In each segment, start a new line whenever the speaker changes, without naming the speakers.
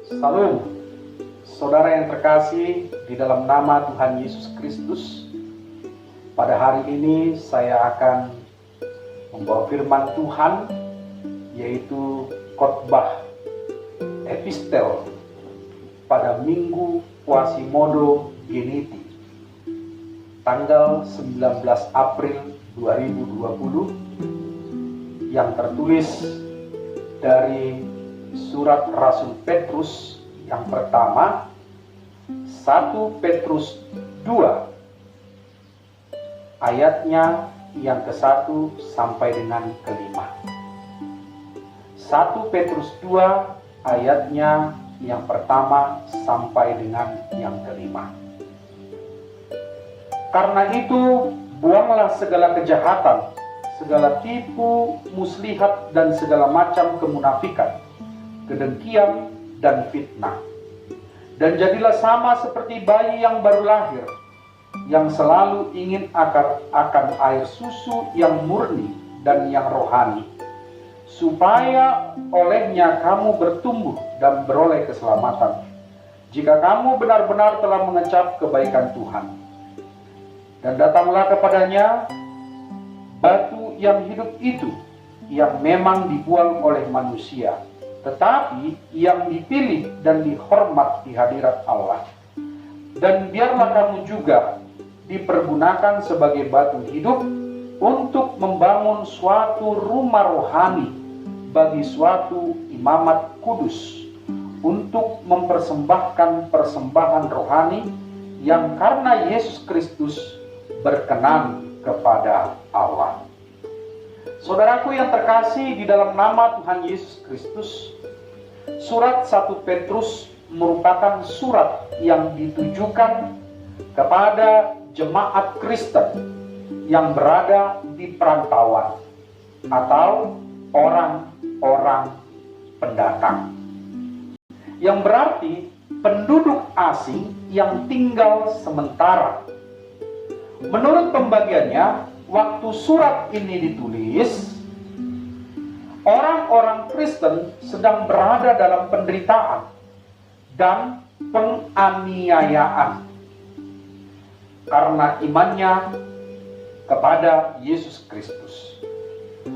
Salam, saudara yang terkasih di dalam nama Tuhan Yesus Kristus. Pada hari ini saya akan membawa firman Tuhan, yaitu khotbah epistel pada Minggu Quasimodo Geniti, tanggal 19 April 2020, yang tertulis dari surat Rasul Petrus yang pertama, 1 Petrus 2, ayatnya yang ke-1 sampai dengan ke-5. 1 Petrus 2, ayatnya yang pertama sampai dengan yang ke-5. Karena itu, buanglah segala kejahatan, segala tipu, muslihat, dan segala macam kemunafikan, kedengkian, dan fitnah. Dan jadilah sama seperti bayi yang baru lahir, yang selalu ingin akan air susu yang murni dan yang rohani, supaya olehnya kamu bertumbuh dan beroleh keselamatan, jika kamu benar-benar telah mengecap kebaikan Tuhan. Dan datanglah kepadanya batu yang hidup itu, yang memang dibuang oleh manusia, tetapi yang dipilih dan dihormat di hadirat Allah. Dan biarlah kamu juga dipergunakan sebagai batu hidup untuk membangun suatu rumah rohani bagi suatu imamat kudus, untuk mempersembahkan persembahan rohani yang karena Yesus Kristus berkenan kepada Allah. Saudaraku yang terkasih di dalam nama Tuhan Yesus Kristus, surat 1 Petrus merupakan surat yang ditujukan kepada jemaat Kristen yang berada di perantauan atau orang-orang pendatang, yang berarti penduduk asing yang tinggal sementara. Menurut pembagiannya, waktu surat ini ditulis, orang-orang Kristen sedang berada dalam penderitaan dan penganiayaan karena imannya kepada Yesus Kristus.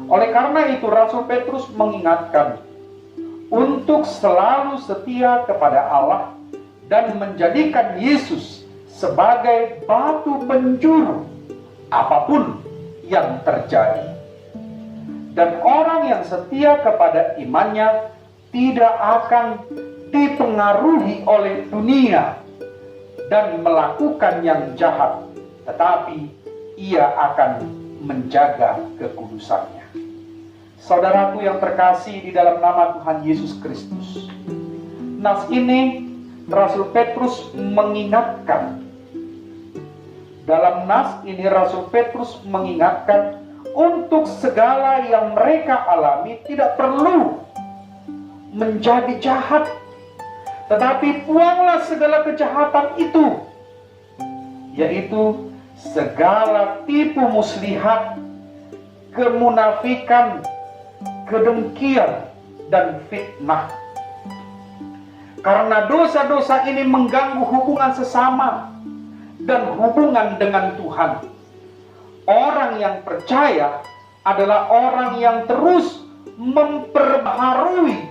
Oleh karena itu, Rasul Petrus mengingatkan untuk selalu setia kepada Allah dan menjadikan Yesus sebagai batu penjuru apapun yang terjadi. Dan orang yang setia kepada imannya tidak akan dipengaruhi oleh dunia dan melakukan yang jahat, tetapi ia akan menjaga kekudusannya. Saudaraku yang terkasih di dalam nama Tuhan Yesus Kristus, nas ini Rasul Petrus mengingatkan. Dalam nas ini Rasul Petrus mengingatkan untuk segala yang mereka alami tidak perlu menjadi jahat, tetapi buanglah segala kejahatan itu, yaitu segala tipu muslihat, kemunafikan, kedengkian, dan fitnah. Karena dosa-dosa ini mengganggu hubungan sesama dan hubungan dengan Tuhan. Orang yang percaya adalah orang yang terus memperbaharui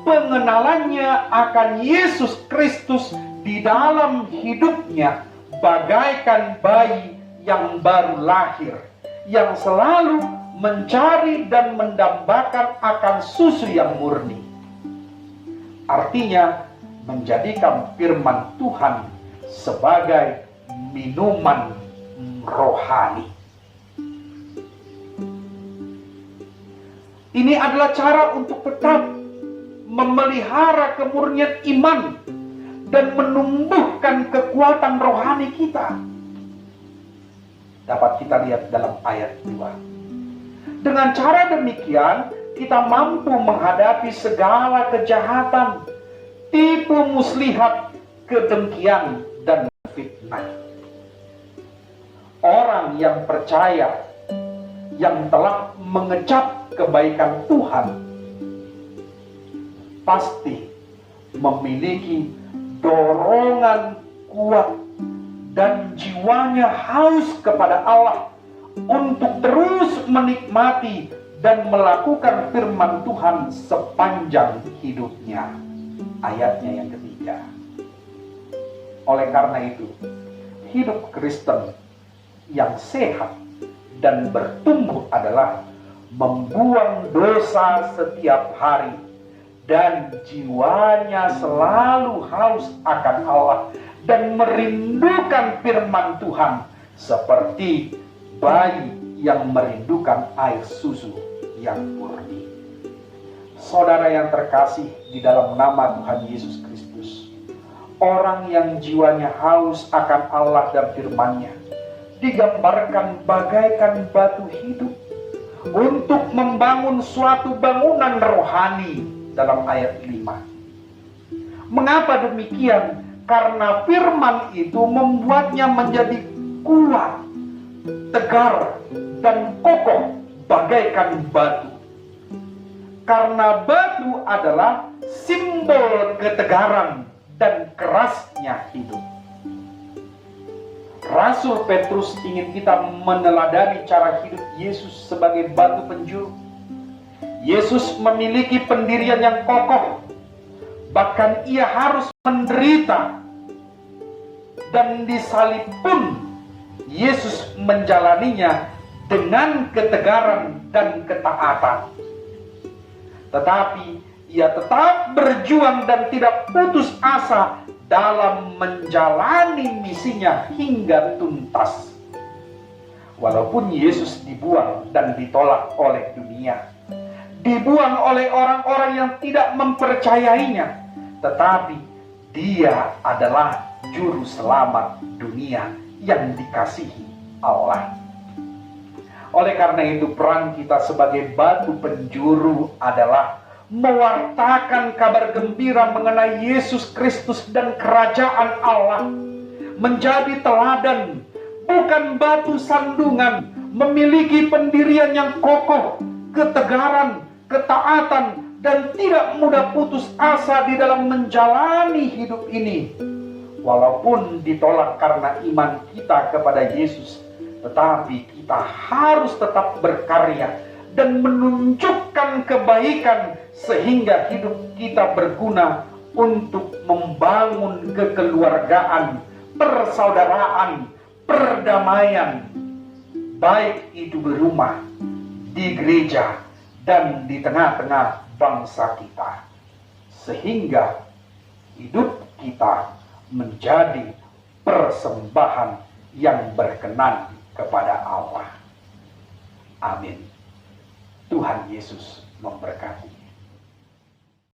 pengenalannya akan Yesus Kristus di dalam hidupnya, bagaikan bayi yang baru lahir, yang selalu mencari dan mendambakan akan susu yang murni. Artinya, menjadikan firman Tuhan sebagai minuman rohani. Ini adalah cara untuk tetap memelihara kemurnian iman dan menumbuhkan kekuatan rohani kita. Dapat kita lihat dalam ayat 2. Dengan cara demikian, kita mampu menghadapi segala kejahatan, tipu muslihat, kedengkian, dan fitnah. Orang yang percaya, yang telah mengecap kebaikan Tuhan, pasti memiliki dorongan kuat dan jiwanya haus kepada Allah untuk terus menikmati dan melakukan firman Tuhan sepanjang hidupnya. Ayatnya yang ketiga. Oleh karena itu, hidup Kristen yang sehat dan bertumbuh adalah membuang dosa setiap hari dan jiwanya selalu haus akan Allah dan merindukan firman Tuhan seperti bayi yang merindukan air susu yang murni. Saudara yang terkasih di dalam nama Tuhan Yesus Kristus, orang yang jiwanya haus akan Allah dan firman-Nya digambarkan bagaikan batu hidup untuk membangun suatu bangunan rohani dalam ayat 5. Mengapa demikian? Karena firman itu membuatnya menjadi kuat, tegar, dan kokoh bagaikan batu. Karena batu adalah simbol ketegaran dan kerasnya hidup. Rasul Petrus ingin kita meneladani cara hidup Yesus sebagai batu penjuru. Yesus memiliki pendirian yang kokoh, bahkan ia harus menderita, dan disalib pun Yesus menjalaninya dengan ketegaran dan ketaatan. Tetapi ia tetap berjuang dan tidak putus asa dalam menjalani misinya hingga tuntas. Walaupun Yesus dibuang dan ditolak oleh dunia, dibuang oleh orang-orang yang tidak mempercayainya, tetapi dia adalah juru selamat dunia yang dikasihi Allah. Oleh karena itu, peran kita sebagai batu penjuru adalah mewartakan kabar gembira mengenai Yesus Kristus dan kerajaan Allah, menjadi teladan, bukan batu sandungan, memiliki pendirian yang kokoh, ketegaran, ketaatan, dan tidak mudah putus asa di dalam menjalani hidup ini. Walaupun ditolak karena iman kita kepada Yesus, tetapi kita harus tetap berkarya dan menunjukkan kebaikan sehingga hidup kita berguna untuk membangun kekeluargaan, persaudaraan, perdamaian, baik itu di rumah, di gereja, dan di tengah-tengah bangsa kita, sehingga hidup kita menjadi persembahan yang berkenan kepada Allah. Amin. Tuhan Yesus memberkati.